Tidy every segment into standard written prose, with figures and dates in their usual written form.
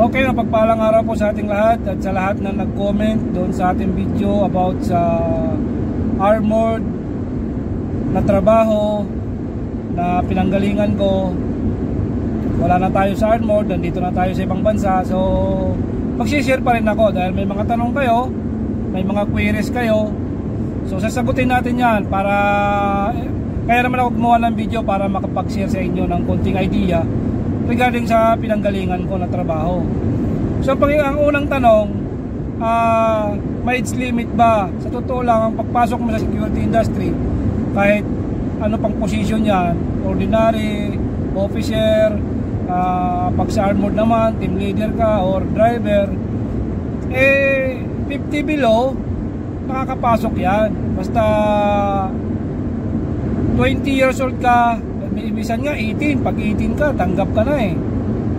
Okay, mapagpalang araw po sa ating lahat at sa lahat na nag-comment doon sa ating video about sa armored na trabaho na pinanggalingan ko. Wala na tayo sa armored, nandito na tayo sa ibang bansa. So mag-share pa rin ako dahil may mga tanong kayo, may mga queries kayo. So sasagutin natin yan para kaya naman ako gumawa ng video para makapag-share sa inyo ng konting idea regarding sa pinanggalingan ko na trabaho. So ang unang tanong, may age limit ba? Sa totoo lang, ang pagpasok mo sa security industry, kahit ano pang position yan, ordinary, officer, pag sa armored naman, team leader ka or driver, 50 below, nakakapasok yan. Basta 20 years old ka, ibisan nga 18, pag 18 ka tanggap ka na eh.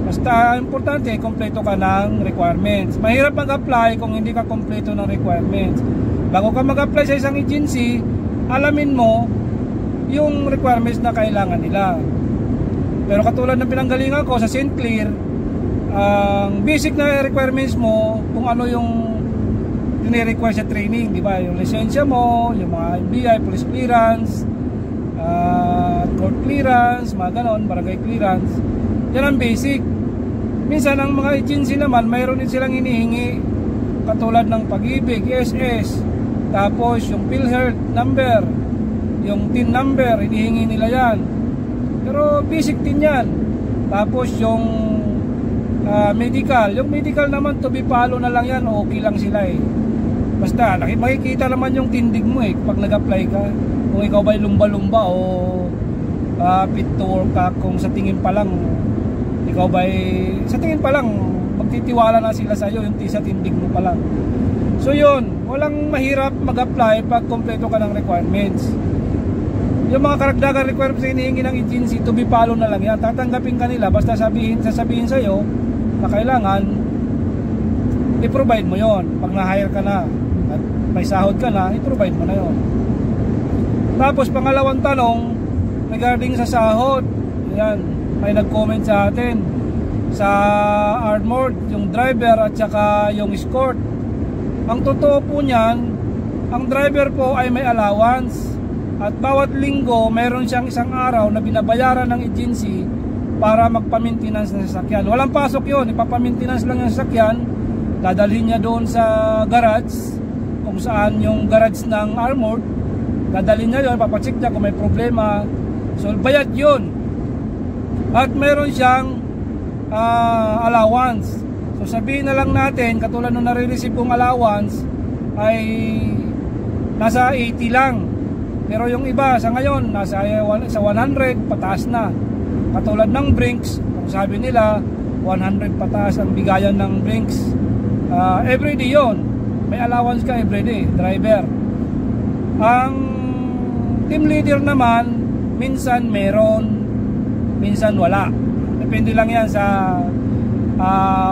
Basta importante kompleto ka ng requirements. Mahirap mag-apply kung hindi ka kompleto ng requirements. Bago ka mag-apply sa isang agency, alamin mo yung requirements na kailangan nila. Pero katulad ng pinanggalingan ko sa St. Clair, ang basic na requirements mo kung ano yung ni-require sa training, di ba? Yung lisensya mo, yung mga NBI, police clearance, court clearance, mga ganon, barangay clearance. Yan ang basic. Minsan ang mga agency naman mayroon din silang hinihingi, katulad ng Pag-ibig, SS, tapos yung PhilHealth number, yung TIN number, hinihingi nila yan. Pero basic din yan. Tapos yung medical, yung medical naman to be follow na lang yan, okay lang sila eh. Basta makikita naman yung tindig mo eh pag nag-apply ka, kung ikaw ba'y lumba-lumba o fit to work ka. Kung sa tingin pa lang ikaw ba'y sa tingin pa lang magtitiwala na sila sa iyo, yung sa tindig mo pa lang. So yun, walang mahirap mag-apply pag kompleto ka ng requirements. Yung mga karagdagang requirements na hinihingi ng agency, to be follow na lang yan. Tatanggapin ka nila, basta sasabihin sa iyo na kailangan i-provide mo yon. Pag na-hire ka na at may sahod ka na, i-provide mo na yon. Tapos pangalawang tanong regarding sa sahod, yan, may nag-comment sa atin sa armored, yung driver at saka yung escort. Ang totoo po niyan, ang driver po ay may allowance at bawat linggo meron siyang isang araw na binabayaran ng agency para magpa-maintenance ng sasakyan. Walang pasok yun, ipapa-maintenance lang yung sasakyan, dadalhin niya doon sa garage, kung saan yung garage ng armored, dadalhin niya yun, papacheck niya kung may problema. So bayad yun. At meron siyang allowance. So sabihin na lang natin, katulad nung nare-receive kong allowance ay nasa 80 lang. Pero yung iba sa ngayon nasa 100, pataas na. Katulad ng Brinks, kung sabi nila 100 pataas ang bigayan ng Brinks. Everyday yun, may allowance ka everyday, driver. Ang team leader naman, minsan meron, minsan wala. Depende lang yan sa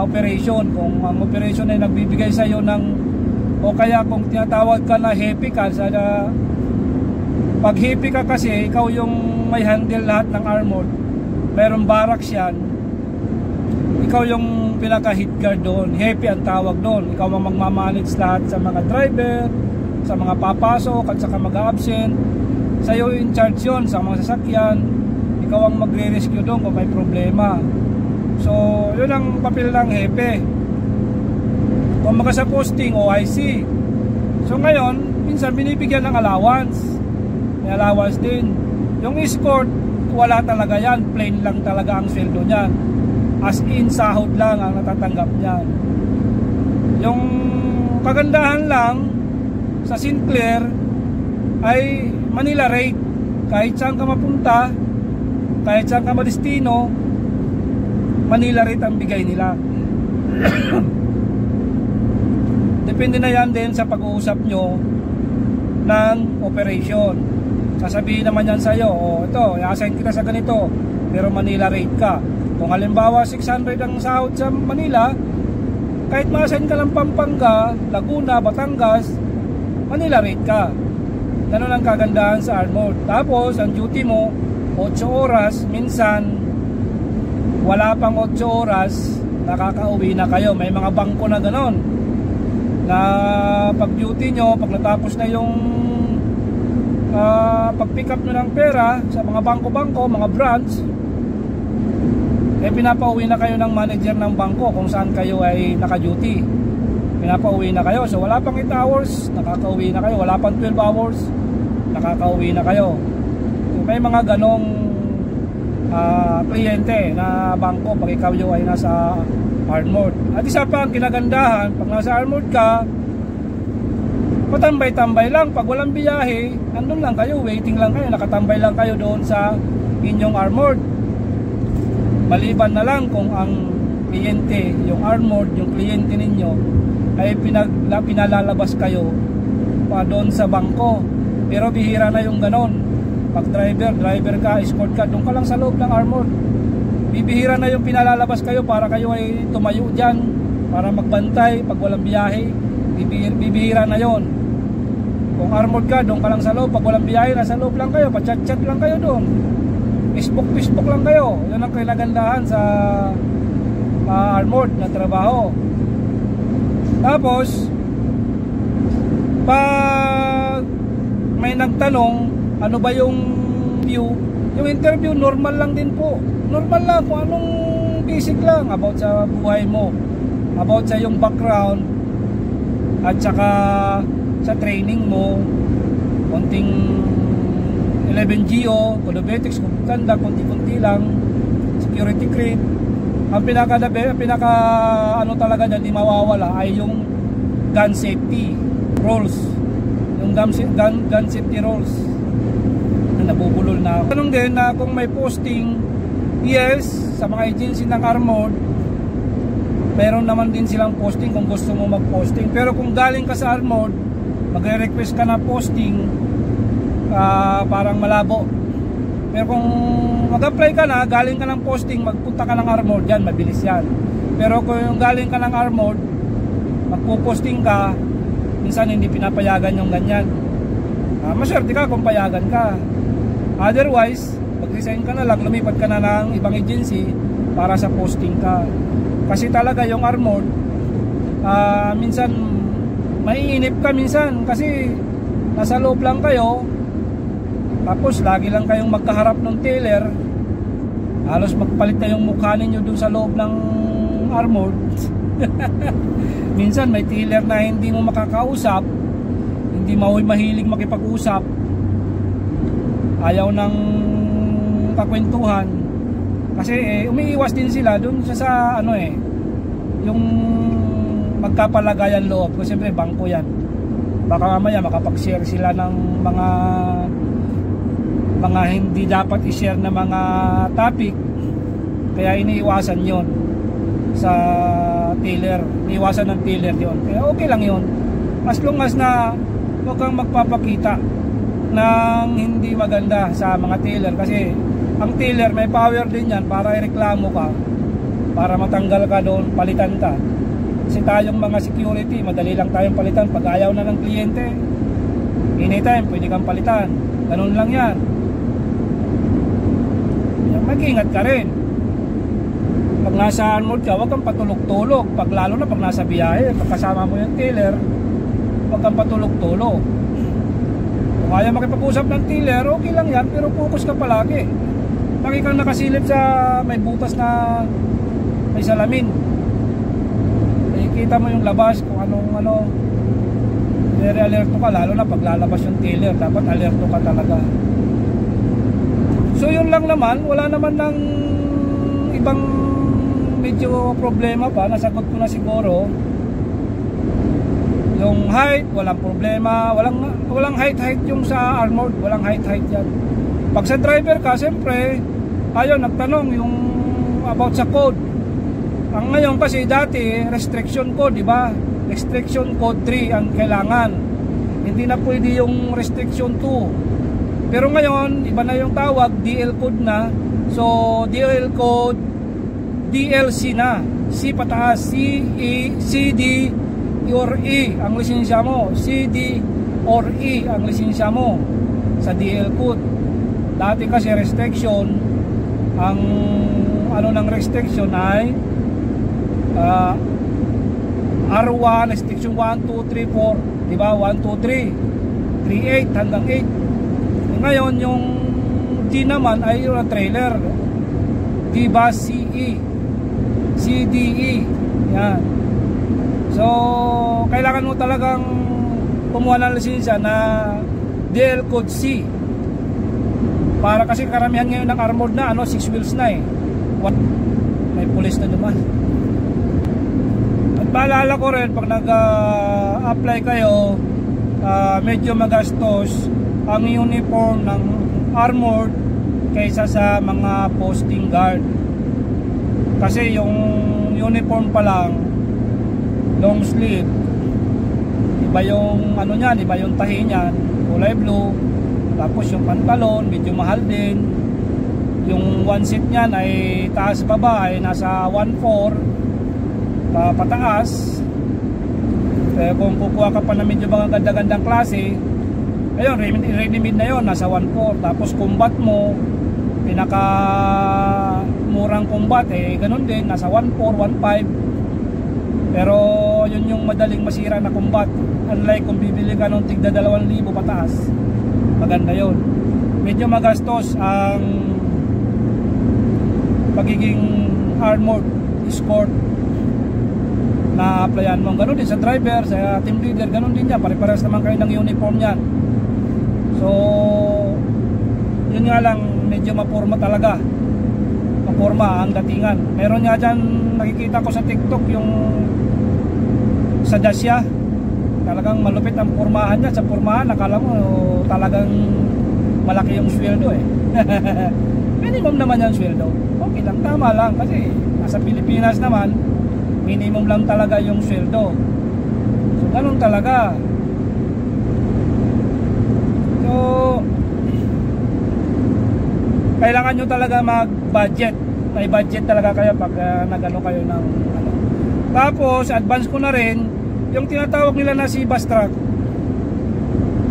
operation. Kung ang operation ay nagbibigay sa iyo ng, o kaya kung tinatawag ka na happy ka, pag happy ka kasi ikaw yung may handle lahat ng armored, mayroong barracks yan, ikaw yung pinaka hit guard doon, happy ang tawag doon. Ikaw ang magmamanage lahat sa mga driver, sa mga papasok at saka mag-absent. Sa'yo in charge yun sa mga sasakyan. Ikaw ang magre-rescue doon kung may problema. So yun ang papel ng hepe. Kung maka sa posting, OIC. So ngayon, minsan binibigyan ng allowance. May allowance din. Yung escort, wala talaga yan, plain lang talaga ang sweldo niyan. As in, sahod lang ang natatanggap niyan. Yung kagandahan lang sa St. Clair ay Manila rate. Kahit saan ka mapunta, kahit saan ka madestino, Manila rate ang bigay nila. Depende na yan din sa pag-uusap nyo ng operation. Sasabihin naman yan sa'yo, o ito, i-assign kita sa ganito, pero Manila rate ka. Kung halimbawa 600 ang sahod sa Manila, kahit ma-assign ka ng Pampanga, Laguna, Batangas, Manila rate ka. Ganun ang kagandahan sa armored. Tapos ang duty mo 8 oras, minsan wala pang 8 oras, nakakauwi na kayo. May mga bangko na ganon, na pag duty nyo, pag natapos na yung pag pick up nyo ng pera sa mga bangko-bangko, mga branch, pinapauwi na kayo ng manager ng bangko kung saan kayo ay naka-duty. Pinapauwi na kayo. So wala pang 8 hours, nakakauwi na kayo. Wala pang 12 hours, nakakauwi na kayo. So, may mga ganong kliyente na bangko pag ikaw ay nasa armored. At isa pa ang kinagandahan, pag nasa armored ka, patambay-tambay lang. Pag walang biyahe, andun lang kayo, waiting lang kayo, nakatambay lang kayo doon sa inyong armored. Maliban na lang kung ang kliyente, yung armored, yung kliyente ninyo ay pinalalabas kayo pa doon sa bangko. Pero bihira na yung ganon. Pag driver ka, escort ka, doon ka lang sa loob ng armored. Bibihira na yung pinalalabas kayo para kayo ay tumayo dyan para magbantay pag walang biyahe. Bibihira na yon. Kung armored ka, doon ka lang sa loob. Pag walang biyahe, nasa loob lang kayo, pa-chat-chat lang kayo doon, Facebook lang kayo. Yun ang kinagandahan sa armored na trabaho. Tapos pag may nagtanong ano ba yung view, yung interview normal lang din po. Normal lang, kung anong basic lang about sa buhay mo, about sa yung background, at saka sa training mo, konting 11GO, Codobetics, kung ganda, konti-konti lang, security creep. Ang pinaka ano talaga dyan, di mawawala ay yung gun safety rules. Yung gun safety rules na nabubulol na ako. Tanong din na kung may posting, yes, sa mga agency ng armored, meron naman din silang posting kung gusto mo mag-posting. Pero kung galing ka sa armored, magre-request ka na posting, parang malabo. Pero kung mag-apply ka na, galing ka ng posting, magpunta ka ng armored, yan, mabilis yan. Pero kung galing ka ng armored, magpo-posting ka, minsan hindi pinapayagan yung ganyan. Maswerte ka kung payagan ka. Otherwise, mag-resign ka na lang, lumipat ka na ng ibang agency para sa posting ka. Kasi talaga yung armored, minsan maiinip ka minsan kasi nasa loob lang kayo, tapos lagi lang kayong magkaharap ng teller, halos magpalit na yung mukha ninyo dun sa loob ng armored. Minsan may teller na hindi mo makakausap, hindi mahilig makipag-usap, ayaw ng kakwentuhan, kasi umiiwas din sila dun sa ano yung magkapalagayan loob. Kasi siyempre bangko yan, baka mamaya makapag-share sila ng mga hindi dapat i-share na mga topic, kaya iniiwasan yon sa teller, iniiwasan ng teller yon. Kaya okay lang yon, as long as na huwag kang magpapakita ng hindi maganda sa mga teller. Kasi ang teller may power din yan para ireklamo ka, para matanggal ka doon, palitan ka. Kasi tayong mga security, madali lang tayong palitan pag ayaw na ng kliyente. Anytime pwede kang palitan, ganun lang yan. Mag-ingat ka rin. Pag nasa armored ka, huwag kang patulog-tulog. Pag lalo na pag nasa biyahe, pag kasama mo yung teller, huwag kang patulog-tulog. Kung ayaw makipag-usap ng teller, okay lang yan, pero focus ka palagi. Lagi kang nakasilip sa may butas na may salamin. Kita mo yung labas kung anong very alerto ka, lalo na pag lalabas yung teller, dapat alerto ka talaga. So yun lang naman, wala naman ng ibang medyo problema pa, nasagot ko na siguro. Yung height, walang problema, walang height yung sa armored, walang height yan. Pag sa driver ka, siyempre ayun, nagtanong yung about sa code. Ang ngayon kasi dati restriction code, di ba? Restriction code 3 ang kailangan. Hindi na pwede yung restriction 2. Pero ngayon, iba na yung tawag, DL code na. So, DL code, DLC na. C pataas, C, E, CD, or E ang lisensya mo. CD or E ang lisensya mo sa DL code. Dati kasi restriction, ang ano ng restriction ay uh, R1 restriction 1, 2, 3, 4, diba? 1, 2, 3, 8 hanggang 8. Ngayon yung D naman ay yung trailer, diba? CE, CDE, yan. So kailangan mo talagang kumuha ng lisensya na DL code C, para kasi karamihan ngayon ng armored na 6 wheels na eh. May pulis na naman. At paalala ko rin, pag nag-apply kayo, medyo magastos ang uniform ng armored kaysa sa mga posting guard. Kasi yung uniform pa lang, long sleeve, iba yung ano niyan, iba yung tahi niyan, kulay blue. Tapos yung pantalon medyo mahal din. Yung one seat niyan ay taas baba ay nasa 1.4 pataas. Kaya kung kukuha ka pa na medyo mga ganda-gandang klase, ayun, ready-made na yon, nasa 1.4. Tapos combat mo, pinaka murang combat ganun din, nasa 1.4, 1.5. Pero yun yung madaling masira na combat. Unlike kung bibili ka ng tigda 2,000 pataas, maganda yun. Medyo magastos ang pagiging armored escort na applyan mo. Ganun din sa driver, sa team leader, ganun din yan. Pare-pares naman kayo ng uniform yan. So yun nga lang, medyo mapurma talaga. Mapurma ang datingan. Meron nga dyan, nakikita ko sa TikTok, yung sa Dacia, talagang malupit ang purmahan niya. Sa purmahan, nakala mo talagang malaki yung sweldo eh. Minimum naman yan sweldo. Okay lang, tama lang, kasi nasa Pilipinas naman, minimum lang talaga yung sweldo. So ganun talaga. So kailangan nyo talaga mag-budget. May budget talaga kayo pag nag-ano kayo ng ano. Tapos advance ko na rin yung tinatawag nila na si bus truck.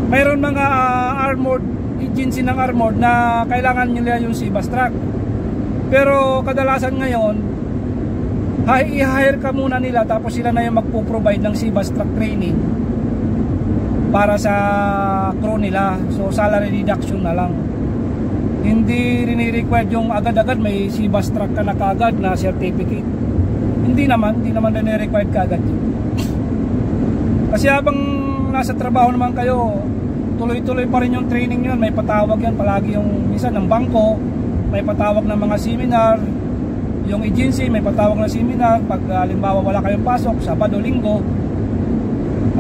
Mayroon mga armored agency ng armored na kailangan nila yung si bus truck. Pero kadalasan ngayon, i-hire ka muna nila, tapos sila na yung magpo-provide ng si bus truck training para sa crew nila. So salary deduction na lang. Hindi rini-required yung agad-agad may si bus truck ka na kaagad na certificate. Hindi naman rini-required kaagad yun. Kasi habang nasa trabaho naman kayo, tuloy-tuloy pa rin yung training yun. May patawag yan palagi, yung minsan ng bangko, may patawag ng mga seminar. Yung agency may patawag na seminar pag halimbawa wala kayong pasok, Sabado, Linggo.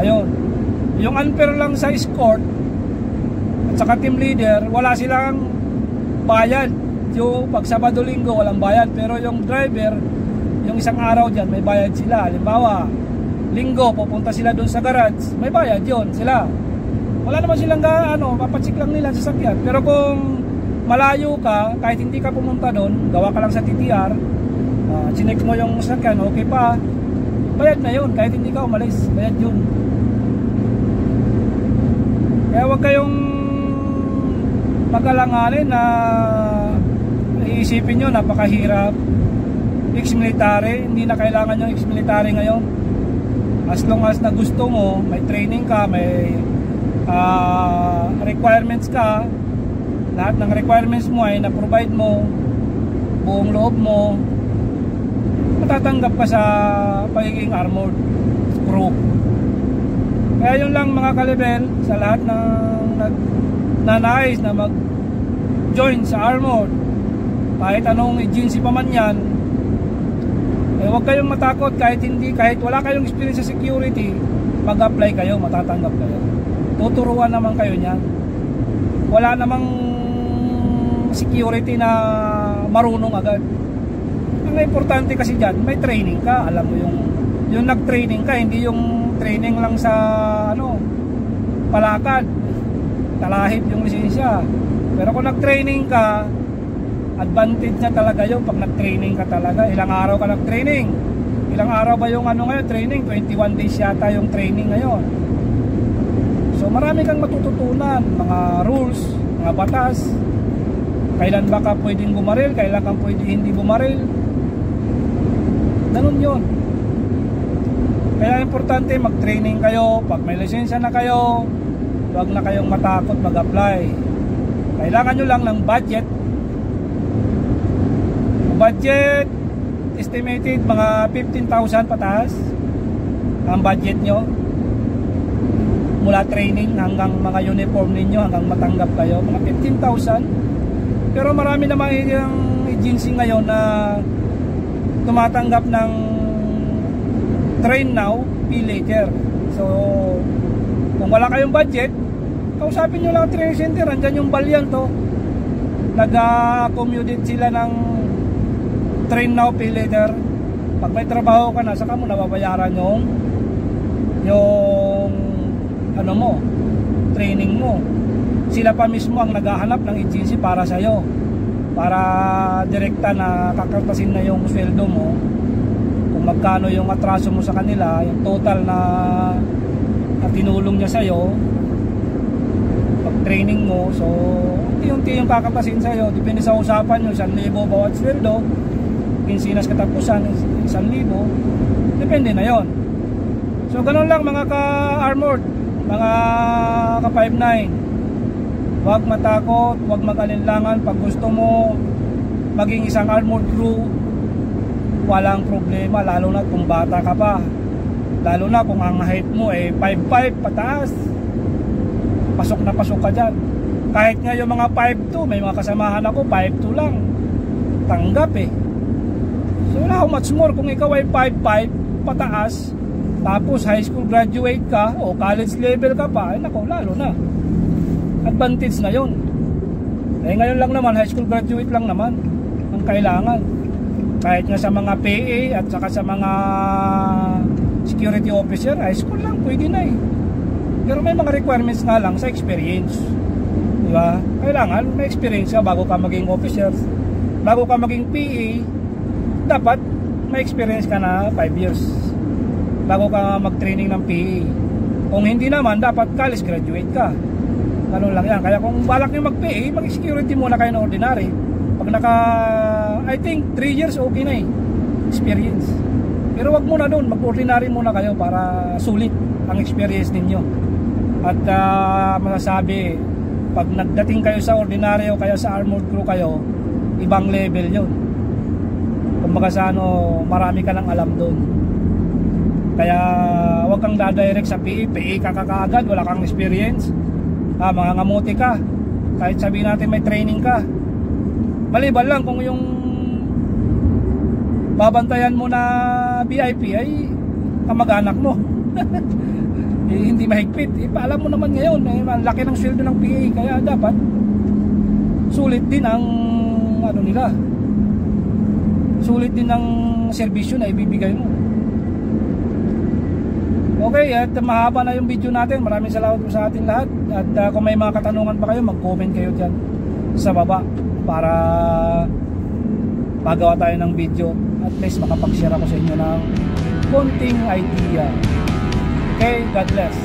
Ayun. Yung unfair lang sa escort at saka team leader, wala silang bayad. Yung pag Sabado, Linggo walang bayad, pero yung driver, yung isang araw dyan may bayad sila. Halimbawa Linggo pupunta sila dun sa garage, may bayad yun sila. Wala naman silang papatsik lang nila sa sakyan. Pero kung malayo ka, kahit hindi ka pumunta doon, gawa ka lang sa TTR, chinek mo yung sakyan, okay pa, bayad na yun. Kahit hindi ka umalis, bayad yun. Kaya huwag kayong pag-alanganin na iisipin nyo napakahirap. Ex-military, hindi na kailangan yung ex-military ngayon. As long as na gusto mo, may training ka, may requirements ka, lahat ng requirements mo ay na-provide mo, buong loob mo, matatanggap ka sa pagiging armored crew. Kaya yun lang mga kalibel, sa lahat ng nagnanais na mag-join sa armored, kahit anong agency pa man yan, huwag kayong matakot. Kahit wala kayong experience sa security, mag-apply kayo, matatanggap kayo. Tuturuan naman kayo niyan. Wala namang security na marunong agad. Ang importante kasi dyan, may training ka. Alam mo yung nag-training ka, hindi yung training lang sa palakad, talahib yung lisensya. Pero kung nag-training ka, advantage na talaga yun pag nag-training ka talaga. Ilang araw ka nag-training? Ilang araw ba yung ngayon training? 21 days yata yung training ngayon. So marami kang matututunan, mga rules, mga batas. Kailan ba ka pwedeng bumaril, kailan ka pwedeng hindi bumaril. Ganun yun. importante mag-training kayo. Pag may lisensya na kayo, huwag na kayong matakot mag-apply. Kailangan nyo lang ng budget. Budget estimated mga 15,000 pataas ang budget nyo, mula training hanggang mga uniform ninyo, hanggang matanggap kayo, mga 15,000. Pero marami naman yung agency ngayon na tumatanggap ng train now, pay later. So kung wala kayong budget, kausapin nyo lang ang training center. Andyan yung Balyan to, nag-accommodate sila ng train now, pay later. Pag may trabaho ka na, saka mo nababayaran yung ano mo, training mo. Sila pa mismo ang naghahanap ng agency para sa'yo, para direkta na kakaltasin na yung sweldo mo, kung magkano yung atraso mo sa kanila, yung total na tinulong niya sa'yo pag training mo. So unti-unti yung kakaltasin sa'yo, depende sa usapan nyo, 1,000 bawat sweldo, kinsinas katapusan 1,000, depende na yon. So ganun lang mga ka-armored, mga ka-59, huwag matakot, huwag mag-alinlangan. Pag gusto mo maging isang armored crew, walang problema, lalo na kung bata ka pa, lalo na kung ang height mo 5'5" pataas, pasok na pasok ka dyan. Kahit nga yung mga 5'2", may mga kasamahan ako 5'2" lang, tanggap So how much more kung ikaw ay 5'5" pataas, tapos high school graduate ka o college level ka pa, nako, lalo na advantage na yon. Ngayon lang naman, high school graduate lang naman ang kailangan. Kahit nga sa mga PA at saka sa mga security officer, high school lang pwede na Pero may mga requirements nga lang sa experience, diba? Kailangan may experience ka bago ka maging officer. Bago ka maging PA, dapat may experience ka na 5 years bago ka mag-training ng PA. Kung hindi naman, dapat college graduate ka. Ganun lang yan. Kaya kung balak nyo mag-PA, mag-security muna kayo na ordinary. Pag I think 3 years okay na experience. Pero wag muna doon, mag-ordinary muna kayo para sulit ang experience ninyo. At masasabi, pag nagdating kayo sa ordinary o kaya sa armored crew kayo, ibang level yun. Kumbaga sa marami ka lang alam doon. Kaya wag kang dadirect sa PA. PA ka kakaagad, wala kang experience, mga ngamuti ka. Kahit sabihin natin may training ka, maliban lang kung yung babantayan mo na VIP ay kamag-anak mo. Hindi mahigpit. Paalam mo naman ngayon, ang laki ng sweldo ng PA. Kaya dapat sulit din ang nila, sulit din ang serbisyo na ibibigay mo. Okay, at mahaba na yung video natin. Maraming salamat po sa atin lahat. At kung may mga katanungan pa kayo, mag-comment kayo dyan sa baba para magawa tayo ng video. At least makapag-share ako sa inyo ng konting idea. Okay, God bless.